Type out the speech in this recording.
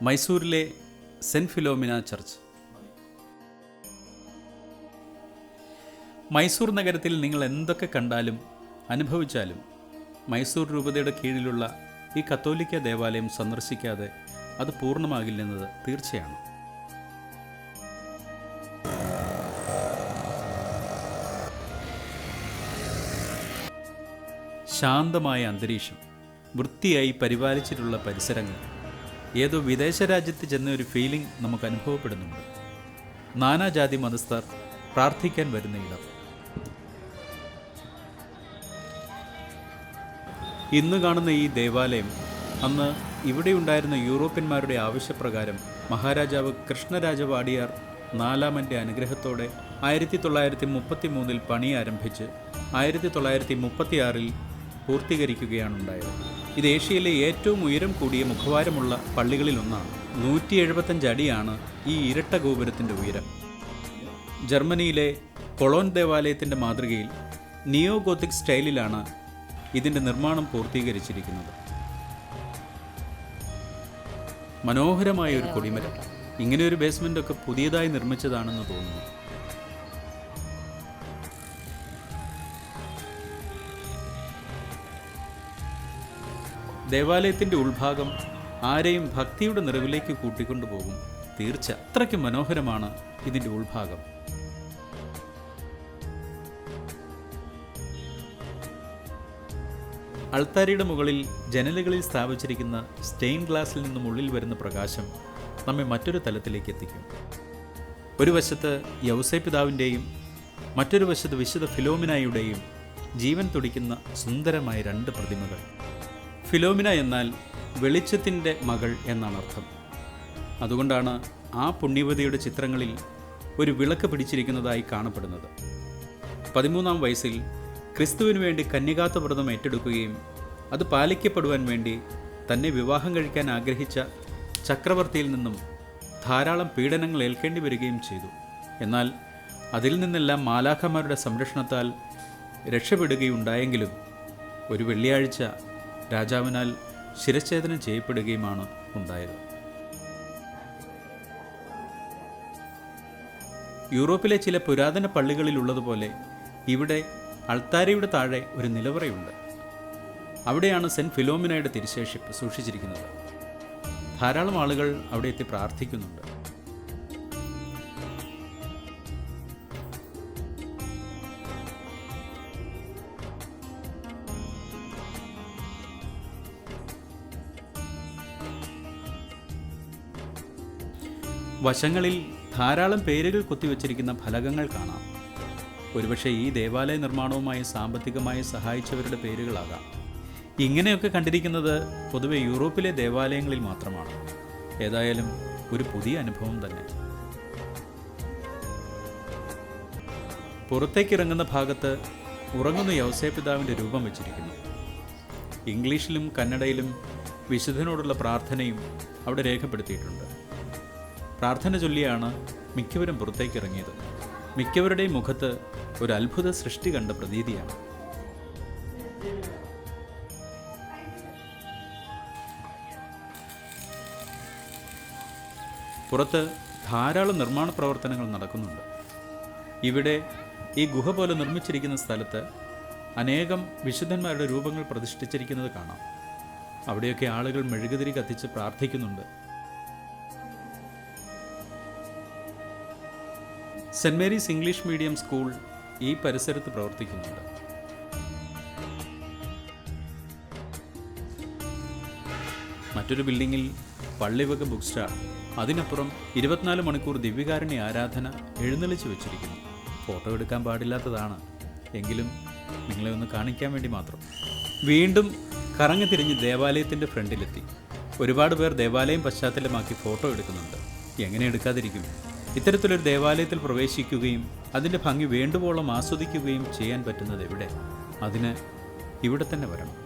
മൈസൂരിലെ cent Philomena church. Mysore നഗരത്തിൽ നിങ്ങൾ എന്തൊക്കെ കണ്ടാലും അനുഭവിച്ചാലും മൈസൂർ രൂപതയുടെ കീഴിലുള്ള ഈ കത്തോലിക്ക ദേവാലയം സന്ദർശിക്കാതെ അത് പൂർണ്ണമാകില്ലെന്നത് തീർച്ചയാണ്. ശാന്തമായ അന്തരീക്ഷം, വൃത്തിയായി പരിപാലിച്ചിട്ടുള്ള പരിസരങ്ങൾ, ഏതോ വിദേശ രാജ്യത്ത് ചെന്ന ഒരു ഫീലിംഗ് നമുക്ക് അനുഭവപ്പെടുന്നുണ്ട്. നാനാജാതി മതസ്ഥർ പ്രാർത്ഥിക്കാൻ വരുന്ന ഇടം. ഇന്ന് കാണുന്ന ഈ ദേവാലയം അന്ന് ഇവിടെയുണ്ടായിരുന്ന യൂറോപ്യന്മാരുടെ ആവശ്യപ്രകാരം മഹാരാജാവ് കൃഷ്ണരാജ വാടിയാർ നാലാമൻ്റെ അനുഗ്രഹത്തോടെ 1933 പണി ആരംഭിച്ച് 1936 പൂർത്തീകരിക്കുകയാണുണ്ടായത്. ഇത് ഏഷ്യയിലെ ഏറ്റവും ഉയരം കൂടിയ മുഖവാരമുള്ള പള്ളികളിലൊന്നാണ്. 175 അടിയാണ് ഈ ഇരട്ട ഗോപുരത്തിൻ്റെ ഉയരം. ജർമ്മനിയിലെ കൊളോൺ ദേവാലയത്തിൻ്റെ മാതൃകയിൽ നിയോ ഗോത്തിക് സ്റ്റൈലിലാണ് ഇതിൻ്റെ നിർമ്മാണം പൂർത്തീകരിച്ചിരിക്കുന്നത്. മനോഹരമായ ഒരു കൊടിമരം. ഇങ്ങനെയൊരു ബേസ്മെൻ്റ് ഒക്കെ പുതിയതായി നിർമ്മിച്ചതാണെന്ന് തോന്നുന്നു. ദേവാലയത്തിൻ്റെ ഉൾഭാഗം ആരെയും ഭക്തിയുടെ നിറവിലേക്ക് കൂട്ടിക്കൊണ്ടുപോകും. തീർച്ച, അത്രയ്ക്ക് മനോഹരമാണ് ഇതിൻ്റെ ഉൾഭാഗം. അൾത്താരയുടെ മുകളിൽ ജനലുകളിൽ സ്ഥാപിച്ചിരിക്കുന്ന സ്റ്റെയിൻ ഗ്ലാസിൽ നിന്നും ഉള്ളിൽ വരുന്ന പ്രകാശം നമ്മെ മറ്റൊരു തലത്തിലേക്ക് എത്തിക്കും. ഒരു വശത്ത് യൗസേ പിതാവിൻ്റെയും മറ്റൊരു വശത്ത് വിശുദ്ധ ഫിലോമിനായുടെയും ജീവൻ തുടിക്കുന്ന സുന്ദരമായ 2 പ്രതിമകൾ. ഫിലോമിന എന്നാൽ വെളിച്ചത്തിൻ്റെ മകൾ എന്നാണ് അർത്ഥം. അതുകൊണ്ടാണ് ആ പുണ്യവതിയുടെ ചിത്രങ്ങളിൽ ഒരു വിളക്ക് പിടിച്ചിരിക്കുന്നതായി കാണപ്പെടുന്നത്. 13-ാം വയസ്സിൽ ക്രിസ്തുവിന് വേണ്ടി കന്യകാത്വവ്രതം ഏറ്റെടുക്കുകയും അത് പാലിക്കപ്പെടുവാൻ വേണ്ടി തന്നെ വിവാഹം കഴിക്കാൻ ആഗ്രഹിച്ച ചക്രവർത്തിയിൽ നിന്നും ധാരാളം പീഡനങ്ങൾ ഏൽക്കേണ്ടി വരികയും ചെയ്തു. എന്നാൽ അതിൽ നിന്നെല്ലാം മാലാഖമാരുടെ സംരക്ഷണത്താൽ രക്ഷപ്പെടുകയുണ്ടായെങ്കിലും ഒരു വെള്ളിയാഴ്ച രാജാവിനാൽ ശിരച്ഛേദനം ചെയ്യപ്പെടുകയുമാണ് ഉണ്ടായത്. യൂറോപ്പിലെ ചില പുരാതന പള്ളികളിലുള്ളതുപോലെ ഇവിടെ അൾത്താരയുടെ താഴെ ഒരു നിലവറയുണ്ട്. അവിടെയാണ് സെൻറ്റ് ഫിലോമിനയുടെ തിരുശേഷിപ്പ് സൂക്ഷിച്ചിരിക്കുന്നത്. ധാരാളം ആളുകൾ അവിടെ എത്തി പ്രാർത്ഥിക്കുന്നുണ്ട്. വശങ്ങളിൽ ധാരാളം പേരുകൾ കൊത്തിവെച്ചിരിക്കുന്ന ഫലകങ്ങൾ കാണാം. ഒരുപക്ഷെ ഈ ദേവാലയ നിർമ്മാണവുമായി സാമ്പത്തികമായി സഹായിച്ചവരുടെ പേരുകളാകാം. ഇങ്ങനെയൊക്കെ കണ്ടിരിക്കുന്നത് പൊതുവെ യൂറോപ്പിലെ ദേവാലയങ്ങളിൽ മാത്രമാണ്. ഏതായാലും ഒരു പുതിയ അനുഭവം തന്നെ. പുറത്തേക്കിറങ്ങുന്ന ഭാഗത്ത് ഉറങ്ങുന്ന യൗസേ പിതാവിൻ്റെ രൂപം വെച്ചിരിക്കുന്നു. ഇംഗ്ലീഷിലും കന്നഡയിലും വിശുദ്ധനോടുള്ള പ്രാർത്ഥനയും അവിടെ രേഖപ്പെടുത്തിയിട്ടുണ്ട്. പ്രാർത്ഥന ചൊല്ലിയാണ് മിക്കവരും പുറത്തേക്കിറങ്ങിയത്. മിക്കവരുടെയും മുഖത്ത് ഒരു അത്ഭുത സൃഷ്ടി കണ്ട പ്രതീതിയാണ്. പുറത്ത് ധാരാളം നിർമ്മാണ പ്രവർത്തനങ്ങൾ നടക്കുന്നുണ്ട്. ഇവിടെ ഈ ഗുഹ പോലെ നിർമ്മിച്ചിരിക്കുന്ന സ്ഥലത്ത് അനേകം വിശുദ്ധന്മാരുടെ രൂപങ്ങൾ പ്രതിഷ്ഠിച്ചിരിക്കുന്നത് കാണാം. അവിടെയൊക്കെ ആളുകൾ മെഴുകുതിരി കത്തിച്ച് പ്രാർത്ഥിക്കുന്നുണ്ട്. Saint Mary's English Medium School ഈ പരിസരത്ത് പ്രവർത്തിക്കുന്നുണ്ട്. മറ്റൊരു ബിൽഡിങ്ങിൽ പള്ളിവക ബുക്ക് സ്റ്റാൾ, അതിനപ്പുറം 24 മണിക്കൂർ ദിവ്യകാരുണ്യ ആരാധന എഴുന്നള്ളിച്ച് വെച്ചിരിക്കുന്നു. ഫോട്ടോ എടുക്കാൻ പാടില്ലാത്തതാണ്, എങ്കിലും നിങ്ങളെ ഒന്ന് കാണിക്കാൻ വേണ്ടി മാത്രം. വീണ്ടും കറങ്ങി തിരിഞ്ഞ് ദേവാലയത്തിൻ്റെ ഫ്രണ്ടിലെത്തി. ഒരുപാട് പേർ ദേവാലയം പശ്ചാത്തലമാക്കി ഫോട്ടോ എടുക്കുന്നുണ്ട്. എങ്ങനെ എടുക്കാതിരിക്കും? ഇത്തരത്തിലൊരു ദേവാലയത്തിൽ പ്രവേശിക്കുകയും അതിൻ്റെ ഭംഗി വേണ്ടുവോളം ആസ്വദിക്കുകയും ചെയ്യാൻ പറ്റുന്നത് എവിടെ? അതിന് ഇവിടെ തന്നെ വരണം.